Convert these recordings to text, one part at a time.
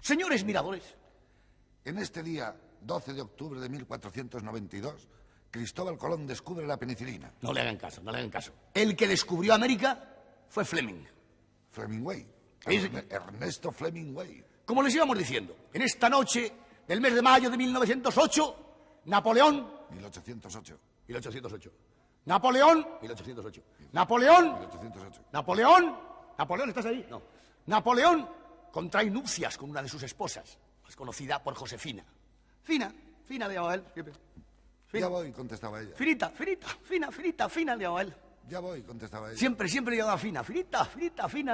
Señores miradores, En este día, 12 de octubre de 1492, Cristóbal Colón descubre la penicilina. no le hagan caso, no le hagan caso. El que descubrió América fue Fleming. Flemingway. Es- Ernesto Flemingway. Como les íbamos diciendo, en esta noche del mes de mayo de 1908, Napoleón, 1808. 1808, Napoleón, 1808, Napoleón, 1808. Napoleón, ¿estás ahí? No. Napoleón contrae nupcias con una de sus esposas, más conocida por Josefina. Fina le llamaba él. siempre. Ya voy, contestaba ella. Fina le llamaba él. Ya voy, contestaba ella. Siempre le llamaba fina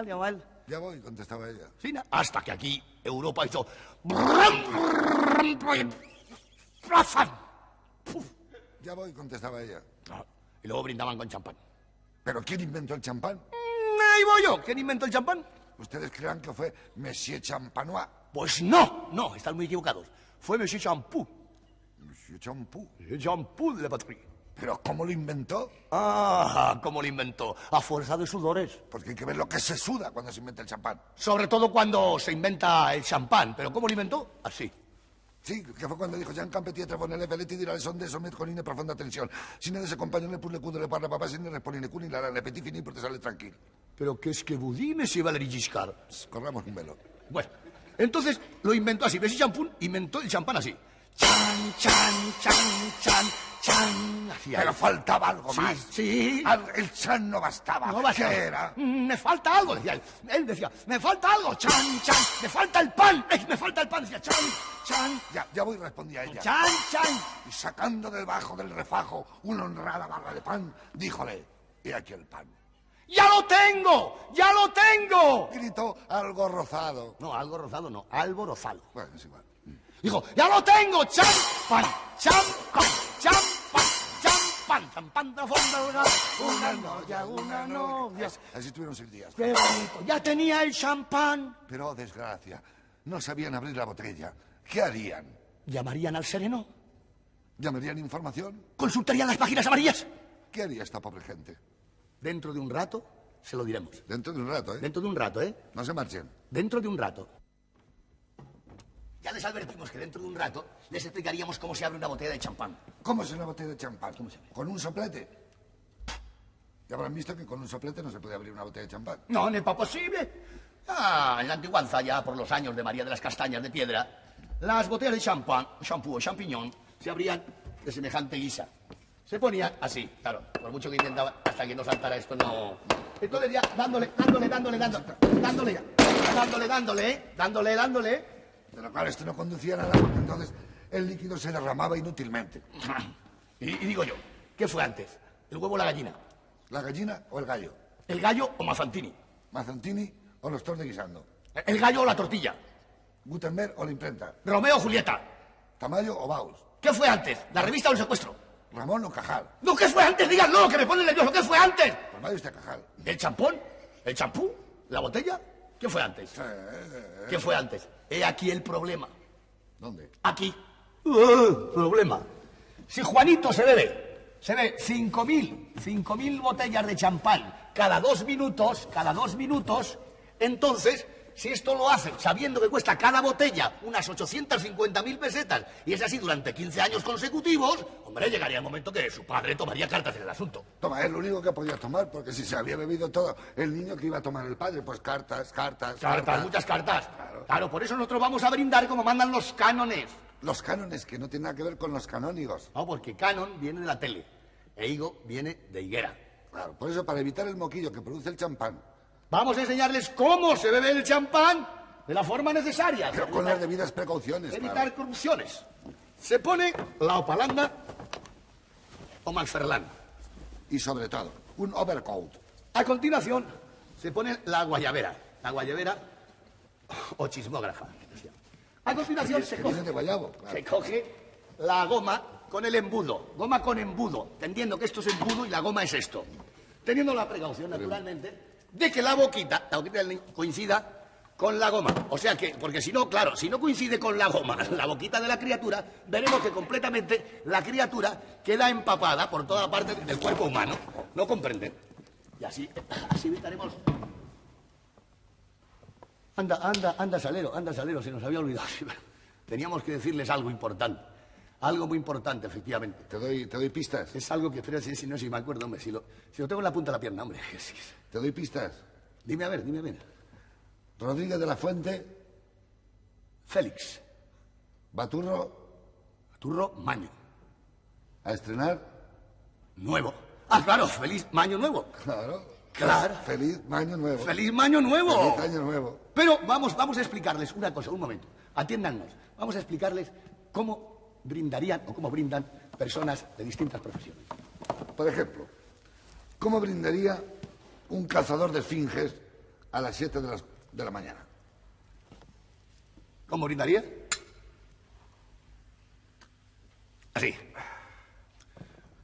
le llamaba él. Ya voy, contestaba ella. Fina. Hasta que aquí Europa hizo... Ya voy, contestaba ella. Y luego brindaban con champán. ¿Pero quién inventó el champán? Ahí voy yo. ¿Quién inventó el champán? ¿Ustedes crean que fue Monsieur Champanois? Pues no, están muy equivocados. Fue Monsieur Champou. Monsieur Champou. Monsieur Champou de la patrie. ¿Pero cómo lo inventó? ¿Cómo lo inventó? A fuerza de sudores. Porque hay que ver lo que se suda cuando se inventa el champán. Sobre todo cuando se inventa el champán. ¿Pero cómo lo inventó? Así. Sí, que fue cuando dijo Jean Campetie Trevonele Veleti dirà le sonde sommet con une profonda tensión. Si ne de se compañone pour le coup de le parle papa, si ne responde cuni la le petit fini pour te sale tranquille. ¿Pero qué es que vous dites, monsieur Valéry Giscard? Corramos un velo. Bueno, entonces lo inventó así. Monsieur Champou inventó el champán así. Chan, chan, chan, chan, chan. Hacía Pero él. faltaba algo Sí, más. sí. El chan no bastaba. No basta. ¿Qué era? Me falta algo, decía él. Él decía, me falta algo, chan, chan, me falta el pan, me falta el pan, decía, chan, chan, Ya voy, respondía ella. chan, chan. Y sacando debajo del refajo una honrada barra de pan, díjole, he aquí el pan. ¡Ya lo tengo! ¡Ya lo tengo! Gritó algo rozado. No, algo rozado no, alborozado. Bueno, es igual. Dijo, ¡ya lo tengo! ¡Champán! ¡Champán! ¡Champán! ¡Champán! ¡Champán de fondo del gas! Una novia. Así tuvieron 6 días. ¡Qué bonito! Ya tenía el champán. Pero, desgracia, no sabían abrir la botella. ¿Qué harían? ¿Llamarían al sereno? ¿Llamarían información? ¿Consultarían las páginas amarillas? ¿Qué haría esta pobre gente? Dentro de un rato se lo diremos. Dentro de un rato, ¿eh? Dentro de un rato, ¿eh? No se marchen. Dentro de un rato. Ya les advertimos que dentro de un rato les explicaríamos cómo se abre una botella de champán. ¿Cómo es una botella de champán? ¿Cómo se abre? ¿Con un soplete? Ya habrán visto que con un soplete no se puede abrir una botella de champán. No, no es posible. En la antiguanza, ya por los años de María de las Castañas de Piedra, las botellas de champán, champú o champiñón se abrían de semejante guisa. Se ponía así, claro, por mucho que intentaba, hasta que no saltara esto, no... Entonces ya, dándole, Pero claro, esto no conducía a nada porque entonces el líquido se derramaba inútilmente. Y digo yo, ¿qué fue antes? ¿El huevo o la gallina? ¿La gallina o el gallo? ¿El gallo o Mazzantini? ¿Mazantini o los torres de guisando? ¿El gallo o la tortilla? ¿Gutenberg o la imprenta? ¿Romeo o Julieta? ¿Tamayo o Baus? ¿Qué fue antes? ¿La revista o el secuestro? ¿Ramón o Cajal? No, ¿qué fue antes? Díganlo, que me ponen nervioso. ¿Qué fue antes? Pues vaya usted a Cajal. ¿El champón? ¿El champú? ¿La botella? ¿Qué fue antes? ¿Qué fue antes? He aquí el problema. ¿Dónde? Aquí. Problema. Si Juanito se bebe 5.000 botellas de champán cada 2 minutos, entonces, si esto lo hace sabiendo que cuesta cada botella unas 850.000 pesetas y es así durante 15 años consecutivos, hombre, llegaría el momento que su padre tomaría cartas en el asunto. Toma, es lo único que podía tomar, porque si se había bebido todo el niño que iba a tomar el padre, pues cartas. Muchas cartas. Claro. Claro, por eso nosotros vamos a brindar como mandan los cánones. Los cánones, que no tienen nada que ver con los canónigos. No, porque canon viene de la tele e higo viene de higuera. Claro, por eso, para evitar el moquillo que produce el champán, Vamos a enseñarles cómo se bebe el champán de la forma necesaria. pero con las debidas precauciones, Evitar claro. corrupciones. Se pone la opalanda o malferlán. Y sobre todo, un overcoat. A continuación, se pone la guayabera o chismógrafa. A continuación se Que viene coge, de guayabo. Claro. se coge la goma con el embudo. Goma con embudo, entendiendo que esto es embudo y la goma es esto. Teniendo la precaución, naturalmente, de que la boquita del niño coincida con la goma. O sea que, porque si no, claro, si no coincide con la goma, la boquita de la criatura, veremos que completamente la criatura queda empapada por toda parte del cuerpo humano. ¿No comprenden? Y así evitaremos Anda, Salero, se nos había olvidado. Teníamos que decirles algo importante. Algo muy importante, efectivamente. ¿Te doy pistas? Es algo que, espera, si no, si me acuerdo, hombre. Si lo tengo en la punta de la pierna, hombre. Sí. ¿Te doy pistas? Dime a ver. Rodríguez de la Fuente. Félix. Baturro. Maño. A estrenar. Nuevo. Ah, claro, feliz Maño Nuevo. Claro. Feliz Maño Nuevo. ¡Feliz Maño Nuevo! Feliz Año Nuevo. Pero vamos a explicarles una cosa, un momento. Atiéndannos. Vamos a explicarles cómo brindarían o cómo brindan personas de distintas profesiones. Por ejemplo, ¿cómo brindaría un cazador de esfinges a las 7 de la mañana? ¿Cómo brindaría? Así.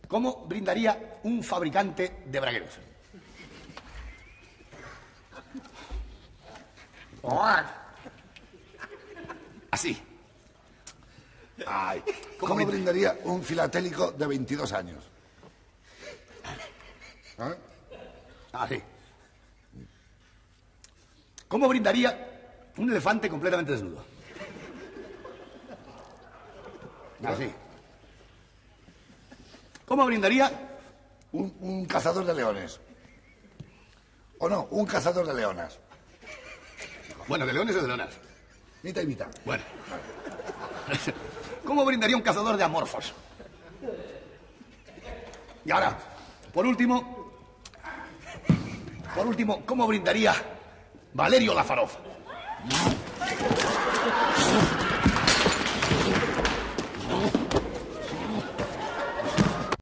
¿Cómo brindaría un fabricante de bragueros? Así. Ay, ¿Cómo brindaría un filatélico de 22 años? Así. ¿Cómo brindaría un elefante completamente desnudo? Así. ¿Cómo brindaría un cazador de leones? ¿O no? Un cazador de leonas. Bueno, ¿de leones o de leonas? Mitad y mitad. Bueno. ¿Cómo brindaría un cazador de amorfos? Y ahora, por último, ¿cómo brindaría Valerio Lafarov?